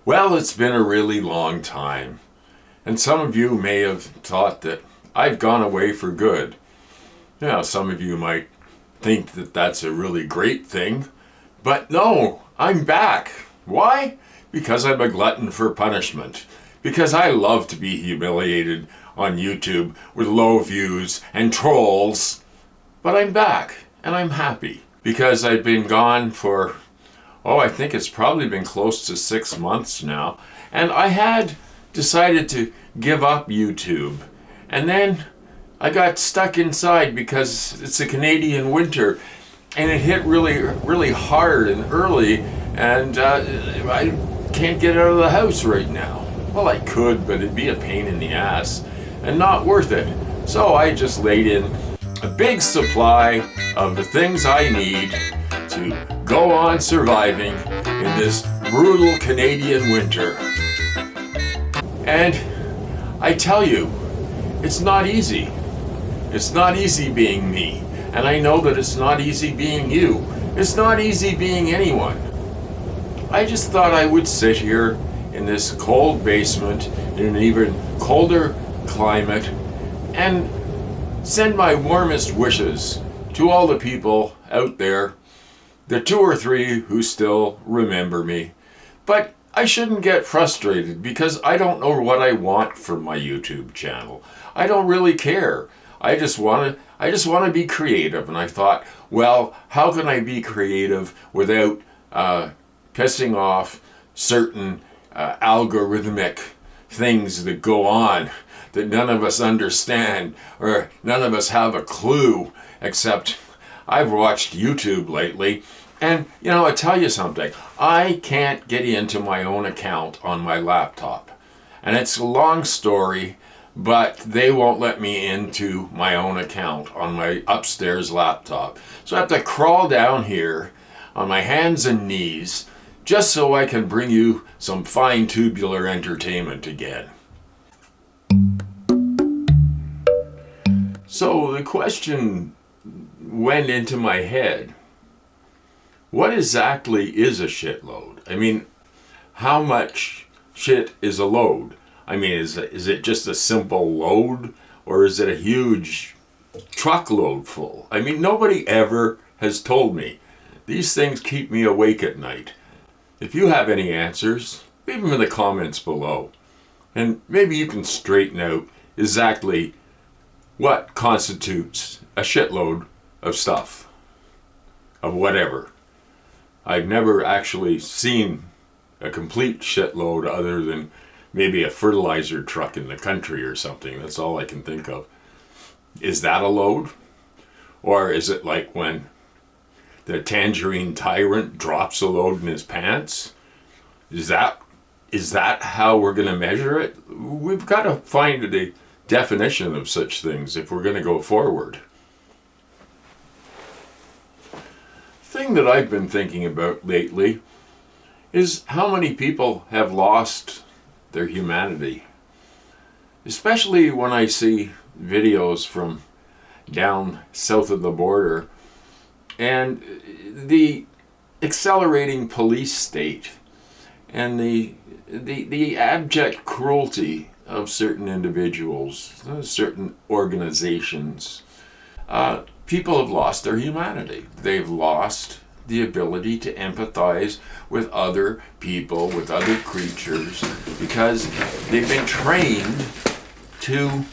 Well, it's been a really long time, and some of you may have thought that I've gone away for good. Now, some of you might think that that's a really great thing, but no, I'm back. Why? Because I'm a glutton for punishment. Because I love to be humiliated on YouTube with low views and trolls. But I'm back, and I'm happy. Because I've been gone for, I think it's probably been close to 6 months now. And I had decided to give up YouTube. And then I got stuck inside because it's a Canadian winter. And it hit really hard and early. And I can't get out of the house right now. Well, I could, but it'd be a pain in the ass. And not worth it. So I just laid in a big supply of the things I need to go on surviving in this brutal Canadian winter. And I tell you, it's not easy. It's not easy being me. And I know that it's not easy being you. It's not easy being anyone. I just thought I would sit here in this cold basement in an even colder climate and send my warmest wishes to all the people out there, the 2 or 3 who still remember me. But I shouldn't get frustrated because I don't know what I want from my YouTube channel. I don't really care. I just want to be creative, and I thought, well, how can I be creative without pissing off certain algorithmic things that go on that none of us understand or none of us have a clue, except I've watched YouTube lately. And, I tell you something, I can't get into my own account on my laptop. And it's a long story, but they won't let me into my own account on my upstairs laptop. So I have to crawl down here on my hands and knees just so I can bring you some fine tubular entertainment again. So the question went into my head, what exactly is a shitload? I mean, how much shit is a load? I mean, is it just a simple load, or is it a huge truckload full? I mean, nobody ever has told me. These things keep me awake at night. If you have any answers, leave them in the comments below. And maybe you can straighten out exactly what constitutes a shitload of stuff, of whatever. I've never actually seen a complete shitload other than maybe a fertilizer truck in the country or something. That's all I can think of. Is that a load? Or is it like when the tangerine tyrant drops a load in his pants? Is that how we're going to measure it? We've got to find a definition of such things if we're going to go forward. The thing that I've been thinking about lately is how many people have lost their humanity. Especially when I see videos from down south of the border and the accelerating police state and the abject cruelty of certain individuals, certain organizations. People have lost their humanity. They've lost the ability to empathize with other people, with other creatures, because they've been trained to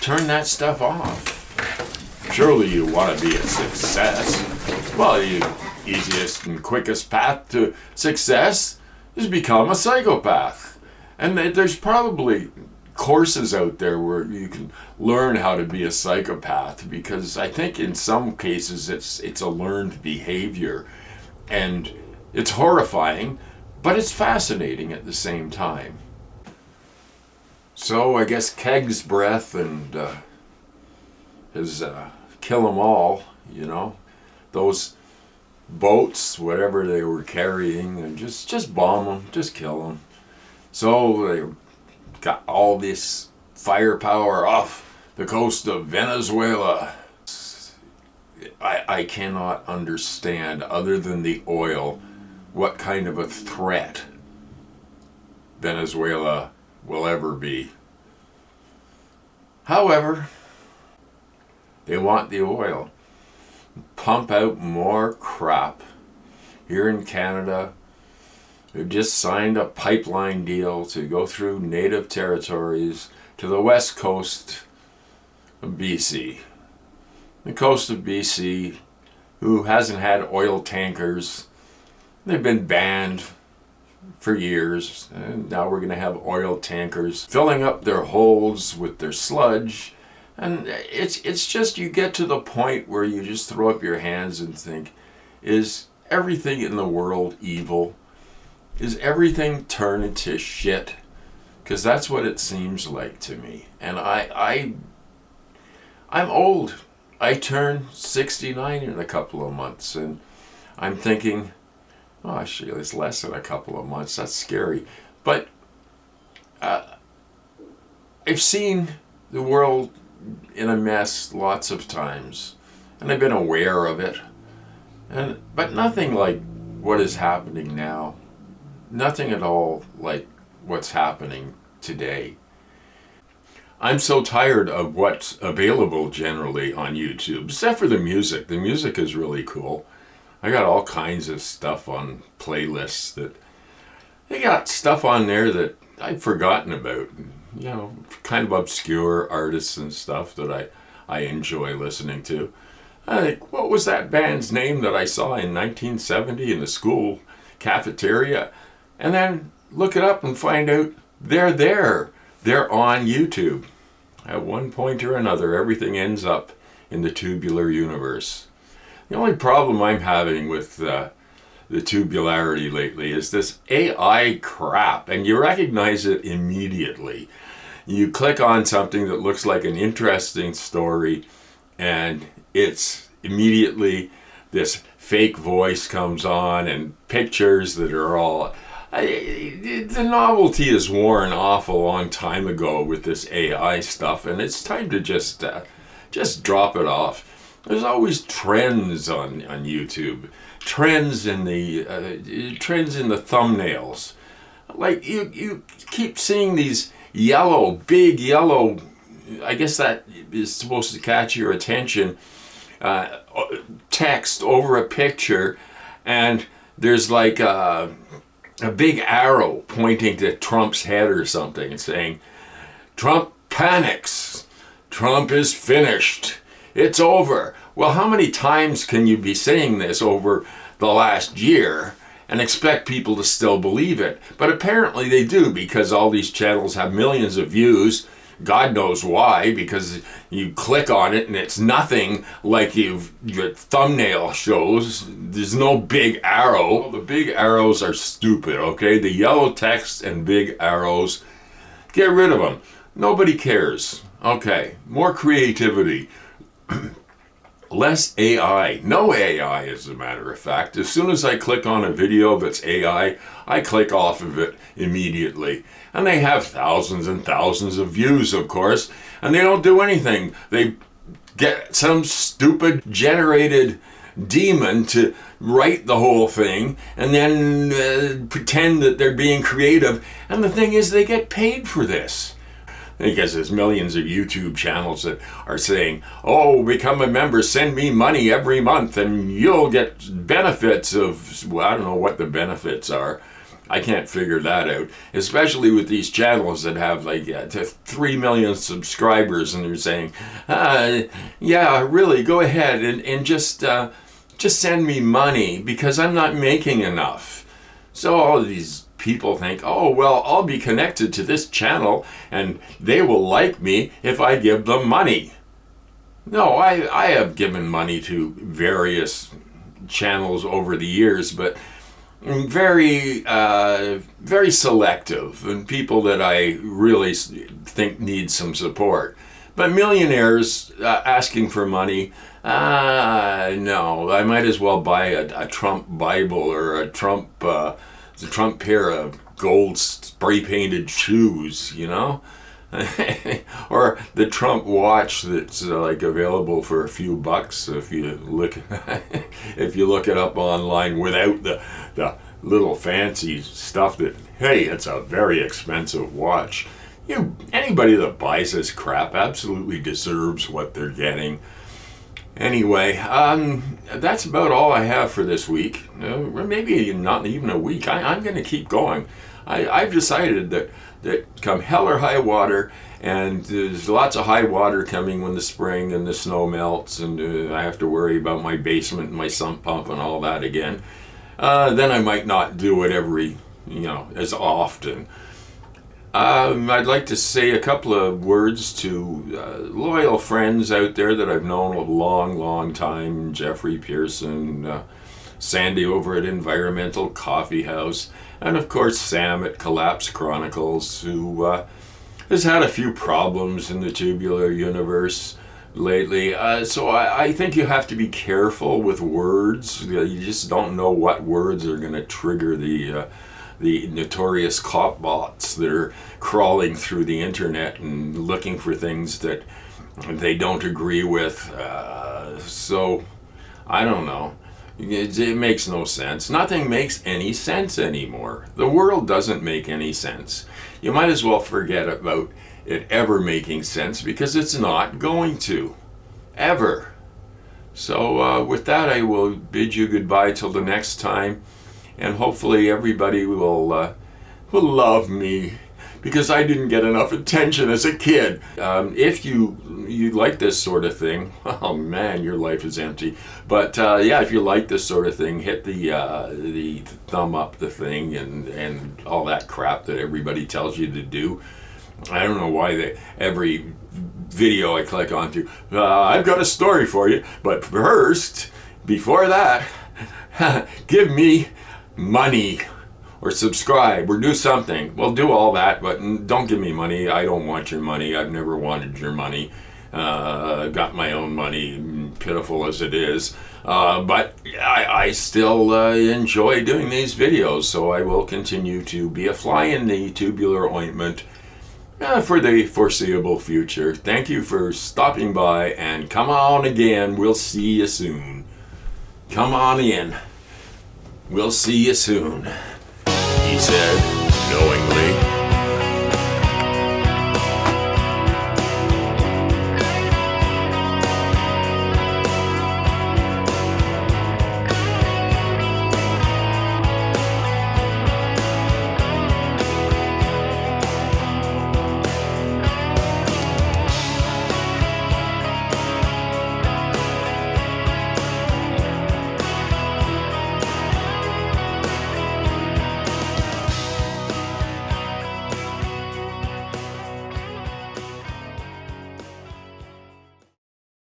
turn that stuff off. Surely you want to be a success. Well, the easiest and quickest path to success is become a psychopath. And there's probably courses out there where you can learn how to be a psychopath, because I think in some cases it's a learned behavior, and it's horrifying, but it's fascinating at the same time. So I guess Keg's breath and his kill 'em all, those boats, whatever they were carrying, and just bomb them, just kill them. So they got all this firepower off the coast of Venezuela. I cannot understand, other than the oil, what kind of a threat Venezuela will ever be. However, they want the oil. Pump out more crap. Here in Canada, we've just signed a pipeline deal to go through native territories to the west coast of BC. The coast of BC, who hasn't had oil tankers, they've been banned for years, and now we're going to have oil tankers filling up their holds with their sludge. And it's just, you get to the point where you just throw up your hands and think, is everything in the world evil? Is everything turned into shit? Because that's what it seems like to me. And I'm old. I turn 69 in a couple of months, and I'm thinking, oh, actually, it's less than a couple of months. That's scary. But I've seen the world in a mess lots of times, and I've been aware of it. But nothing like what is happening now. Nothing at all like what's happening today. I'm so tired of what's available generally on YouTube, except for the music. The music is really cool. I got all kinds of stuff on playlists that they got stuff on there that I've forgotten about. You know, kind of obscure artists and stuff that I enjoy listening to. I think, what was that band's name that I saw in 1970 in the school cafeteria? And then look it up and find out they're there. They're on YouTube. At one point or another, everything ends up in the tubular universe. The only problem I'm having with the tubularity lately is this AI crap, and you recognize it immediately. You click on something that looks like an interesting story, and it's immediately this fake voice comes on and pictures that are all... the novelty is worn off a long time ago with this AI stuff, and it's time to just drop it off. There's always trends on YouTube, trends in the thumbnails. Like you keep seeing these big yellow. I guess that is supposed to catch your attention. Text over a picture, and there's like a big arrow pointing to Trump's head or something and saying, Trump panics. Trump is finished. It's over. Well, how many times can you be saying this over the last year and expect people to still believe it? But apparently they do, because all these channels have millions of views. God knows why, because you click on it and it's nothing like your thumbnail shows. There's no big arrow. Well, the big arrows are stupid, okay? The yellow text and big arrows, get rid of them. Nobody cares. Okay, more creativity. Less AI. No AI, as a matter of fact. As soon as I click on a video that's AI, I click off of it immediately. And they have thousands and thousands of views, of course, and they don't do anything. They get some stupid generated demon to write the whole thing and then pretend that they're being creative. And the thing is, they get paid for this. Because there's millions of YouTube channels that are saying, oh, become a member, send me money every month, and you'll get benefits of, well, I don't know what the benefits are. I can't figure that out. Especially with these channels that have like 3 million subscribers, and they're saying, yeah, really, go ahead and just send me money because I'm not making enough. So all these people think, oh, well, I'll be connected to this channel and they will like me if I give them money. No, I have given money to various channels over the years, but very selective, and people that I really think need some support. But millionaires asking for money, no, I might as well buy a Trump Bible or a Trump pair of gold spray-painted shoes, you know? Or the Trump watch that's like available for a few bucks if you look it up online without little fancy stuff that, hey, it's a very expensive watch. Anybody that buys this crap absolutely deserves what they're getting. Anyway, that's about all I have for this week. Or maybe not even a week. I'm going to keep going. I've decided that come hell or high water, and there's lots of high water coming when the spring and the snow melts, and I have to worry about my basement and my sump pump and all that again. Then I might not do it as often. I'd like to say a couple of words to loyal friends out there that I've known a long, long time. Jeffrey Pearson, Sandy over at Environmental Coffee House, and of course Sam at Collapse Chronicles, who has had a few problems in the tubular universe lately. So I think you have to be careful with words. You just don't know what words are going to trigger the notorious cop bots that are crawling through the internet and looking for things that they don't agree with. So I don't know. It makes no sense. Nothing makes any sense anymore. The world doesn't make any sense. You might as well forget about it ever making sense, because it's not going to. Ever. So with that, I will bid you goodbye till the next time. And hopefully everybody will love me, because I didn't get enough attention as a kid. If you like this sort of thing, oh man, your life is empty. But if you like this sort of thing, hit the thumb up the thing and all that crap that everybody tells you to do. I don't know why every video I click onto, I've got a story for you. But first, before that, give me money, or subscribe, or do something. Well, do all that, but don't give me money. I don't want your money. I've never wanted your money. I've got my own money, pitiful as it is. But I still enjoy doing these videos, so I will continue to be a fly in the tubular ointment for the foreseeable future. Thank you for stopping by, and come on again. We'll see you soon. Come on in. We'll see you soon, he said.